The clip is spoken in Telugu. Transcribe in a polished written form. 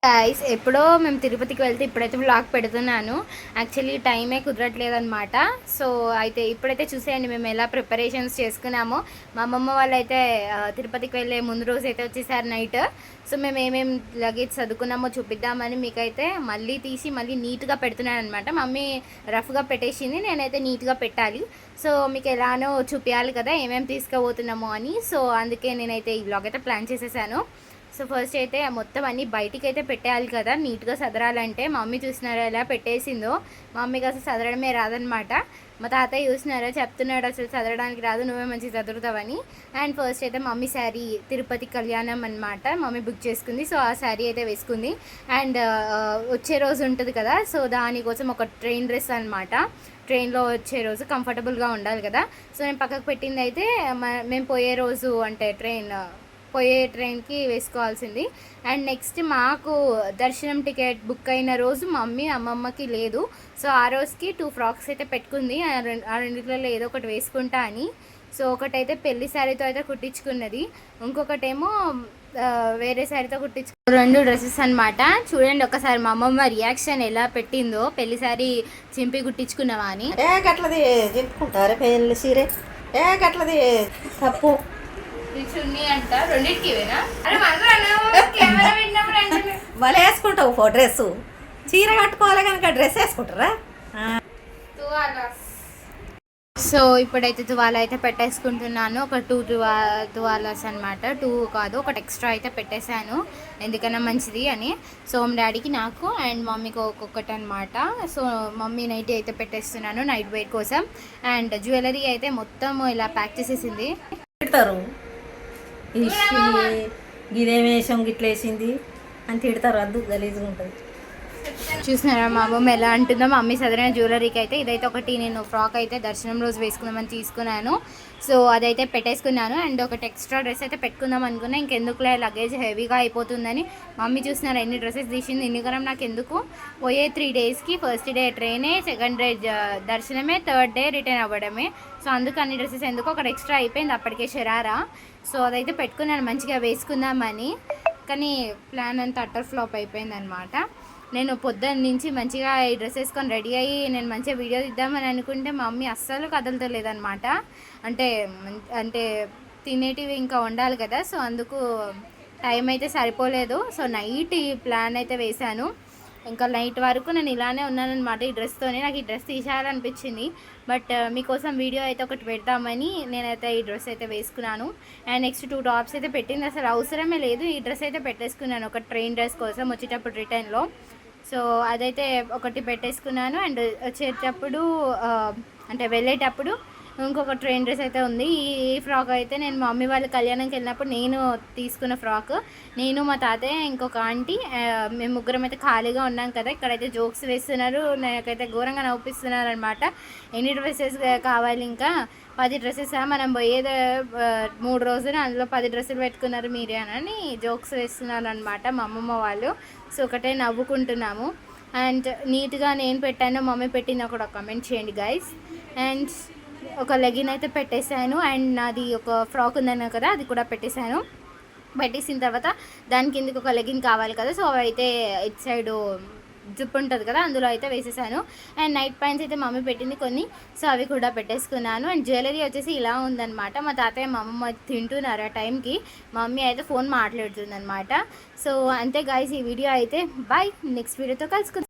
గైస్ ఎప్పుడో మేము తిరుపతికి వెళ్తే ఇప్పుడైతే వ్లాగ్ పెడుతున్నాను. యాక్చువల్లీ టైమే కుదరట్లేదనమాట. సో అయితే ఇప్పుడైతే చూసేయండి మేము ఎలా ప్రిపరేషన్స్ చేసుకున్నామో. మా అమ్మమ్మ వాళ్ళు అయితే తిరుపతికి వెళ్ళే ముందు రోజు అయితే వచ్చేసారు నైట్. సో మేము ఏమేమి లగేజ్ చదువుకున్నామో చూపిద్దామని మీకైతే మళ్ళీ తీసి మళ్ళీ నీట్గా పెడుతున్నాను అనమాట. మమ్మీ రఫ్గా పెట్టేసింది, నేనైతే నీట్గా పెట్టాలి. సో మీకు ఎలానో చూపించాలి కదా ఏమేమి తీసుకుపోతున్నామో అని. సో అందుకే నేనైతే ఈ వ్లాగ్ అయితే ప్లాన్ చేసేసాను. సో ఫస్ట్ అయితే మొత్తం అన్నీ బయటికి అయితే పెట్టేయాలి కదా నీట్గా సదరాలంటే. మా మమ్మీ చూసినారా ఎలా పెట్టేసిందో. మా మమ్మీకి అసలు సదరడమే రాదనమాట. మా తాతయ్య చూసినారా చెప్తున్నాడు అసలు చదవడానికి రాదు, నువ్వే మంచిగా చదువుతావని. అండ్ ఫస్ట్ అయితే మమ్మీ శారీ తిరుపతి కళ్యాణం అనమాట మమ్మీ బుక్ చేసుకుంది. సో ఆ శారీ అయితే వేసుకుంది. అండ్ వచ్చే రోజు ఉంటుంది కదా, సో దానికోసం ఒక ట్రైన్ డ్రెస్ అనమాట. ట్రైన్లో వచ్చే రోజు కంఫర్టబుల్గా ఉండాలి కదా. సో నేను పక్కకు పెట్టింది అయితే మేము పోయే రోజు అంటే పోయే ట్రైన్కి వేసుకోవాల్సింది. అండ్ నెక్స్ట్ మాకు దర్శనం టికెట్ బుక్ అయిన రోజు మమ్మీ అమ్మమ్మకి లేదు. సో ఆ రోజుకి 2 ఫ్రాక్స్ అయితే పెట్టుకుంది. ఆ రెండిట్లలో ఏదో ఒకటి వేసుకుంటా అని. సో ఒకటైతే పెళ్లి శారీతో అయితే కుట్టించుకున్నది, ఇంకొకటేమో వేరే శారీతో కుట్టించుకు 2 డ్రెస్సెస్ అనమాట. చూడండి ఒకసారి మా అమ్మమ్మ రియాక్షన్ ఎలా పెట్టిందో. పెళ్లి శారీ చింపి కుట్టించుకున్నావా అని. గట్లది చింపుకుంటారా పెళ్లి సీరే? గట్లది తప్పు. అంట రెండింటికి భలే వేసుకుంటావు డ్రెస్. చీర కట్టుకోవాలి కనుక డ్రెస్ వేసుకుంటారా? సో ఇప్పుడైతే తువాల అయితే పెట్టేసుకుంటున్నాను. ఒక 2 తువాలాస్ అనమాట. 2 కాదు, ఒకటి ఎక్స్ట్రా అయితే పెట్టేశాను ఎందుకన్నా మంచిది అని. సో డాడీకి నాకు అండ్ మమ్మీకి ఒక్కొక్కటి అనమాట. సో మమ్మీ నైట్ అయితే పెట్టేస్తున్నాను నైట్ వెయిట్ కోసం. అండ్ జ్యువెలరీ అయితే మొత్తం ఇలా ప్యాక్ చేసేసింది. తిడతారు గిదేమేషం గిట్ల వేసింది అని తిడతారు, వద్దు గలీజ్గా ఉంటుంది. చూసినారా మా అమ్మమ్మ ఎలా అంటుందో. మా మమ్మీ సదరైన జ్యువెలరీకి అయితే ఇదైతే ఒకటి నేను ఫ్రాక్ అయితే దర్శనం రోజు వేసుకుందామని తీసుకున్నాను. సో అదైతే పెట్టేసుకున్నాను. అండ్ ఒకటి ఎక్స్ట్రా డ్రెస్ అయితే పెట్టుకుందాం అనుకున్నా. ఇంకెందుకులే లగేజ్ హెవీగా అయిపోతుందని. మమ్మీ చూసినారా ఎన్ని డ్రెస్సెస్ తీసింది. ఇన్ని కరం నాకు ఎందుకు. పోయే 3 డేస్కి ఫస్ట్ డే ట్రైనే, సెకండ్ డే దర్శనమే, థర్డ్ డే రిటర్న్ అవ్వడమే. సో అందుకు అన్ని డ్రెస్సెస్ ఎందుకు, ఒకటి ఎక్స్ట్రా అయిపోయింది అప్పటికే షరారా. సో అదైతే పెట్టుకున్నాను మంచిగా వేసుకుందామని. కానీ ప్లాన్ అంతా అట్టర్ ఫ్లాప్ అయిపోయింది అనమాట. నేను పొద్దున్న నుంచి మంచిగా ఈ డ్రెస్ వేసుకొని రెడీ అయ్యి నేను మంచిగా వీడియో తీద్దామని అనుకుంటే మా మమ్మీ అస్సలు కదలతలేదనమాట. అంటే తినేటివి ఇంకా ఉండాలి కదా. సో అందుకు టైం అయితే సరిపోలేదు. సో నైట్ ఈ ప్లాన్ అయితే వేశాను. ఇంకా నైట్ వరకు నేను ఇలానే ఉన్నానమాట ఈ డ్రెస్తోనే. నాకు ఈ డ్రెస్ తీసేయాలనిపించింది, బట్ మీకోసం వీడియో అయితే ఒకటి పెడదామని నేనైతే ఈ డ్రెస్ అయితే వేసుకున్నాను. అండ్ నెక్స్ట్ 2 టాప్స్ అయితే పెట్టింది, అసలు అవసరమే లేదు. ఈ డ్రెస్ అయితే పెట్టేసుకున్నాను ఒక ట్రైన్ డ్రెస్ కోసం వచ్చేటప్పుడు రిటర్న్లో. సో అదైతే ఒకటి పెట్టేసుకున్నాను. అండ్ వచ్చేటప్పుడు అంటే వెళ్ళేటప్పుడు ఇంకొక ట్రైన్ డ్రెస్ అయితే ఉంది. ఈ ఫ్రాక్ అయితే నేను మా మమ్మీ వాళ్ళ కళ్యాణంకి వెళ్ళినప్పుడు నేను తీసుకున్న ఫ్రాక్. నేను మా తాతయ్య ఇంకొక ఆంటీ మేము ముగ్గురం అయితే ఖాళీగా ఉన్నాం కదా. ఇక్కడైతే జోక్స్ వేస్తున్నారు, నాకైతే ఘోరంగా నవ్విస్తున్నారు అనమాట. ఎన్ని డ్రెస్సెస్ కావాలి, ఇంకా 10 డ్రెస్సెస్ మనం పోయేది 3 రోజులు, అందులో 10 డ్రెస్సులు పెట్టుకున్నారు మీరే అని జోక్స్ వేస్తున్నారు అనమాట మా అమ్మమ్మ వాళ్ళు. సో ఒకటే నవ్వుకుంటున్నాము. అండ్ నీట్గా నేను పెట్టాను, మమ్మీ పెట్టిందో కూడా కమెంట్ చేయండి గైస్. అండ్ ఒక లెగిన్ అయితే పెట్టేశాను. అండ్ నాది ఒక ఫ్రాక్ ఉందన్నా కదా, అది కూడా పెట్టేశాను. పెట్టేసిన తర్వాత దాని కిందకి ఒక లెగిన్ కావాలి కదా. సో అయితే ఇటు సైడు జిప్ ఉంటుంది కదా, అందులో అయితే వేసేసాను. అండ్ నైట్ ప్యాంట్స్ అయితే మమ్మీ పెట్టింది కొన్ని, సో అవి కూడా పెట్టేసుకున్నాను. అండ్ జ్యువెలరీ వచ్చేసి ఇలా ఉందన్నమాట. మా తాతయ్య మా అమ్మమ్మ తింటున్నారు ఆ టైంకి, మమ్మీ అయితే ఫోన్ మాట్లాడుతుంది అనమాట. సో అంతే గాయ్స్ ఈ వీడియో అయితే. బాయ్, నెక్స్ట్ వీడియోతో కలుసుకుందాం.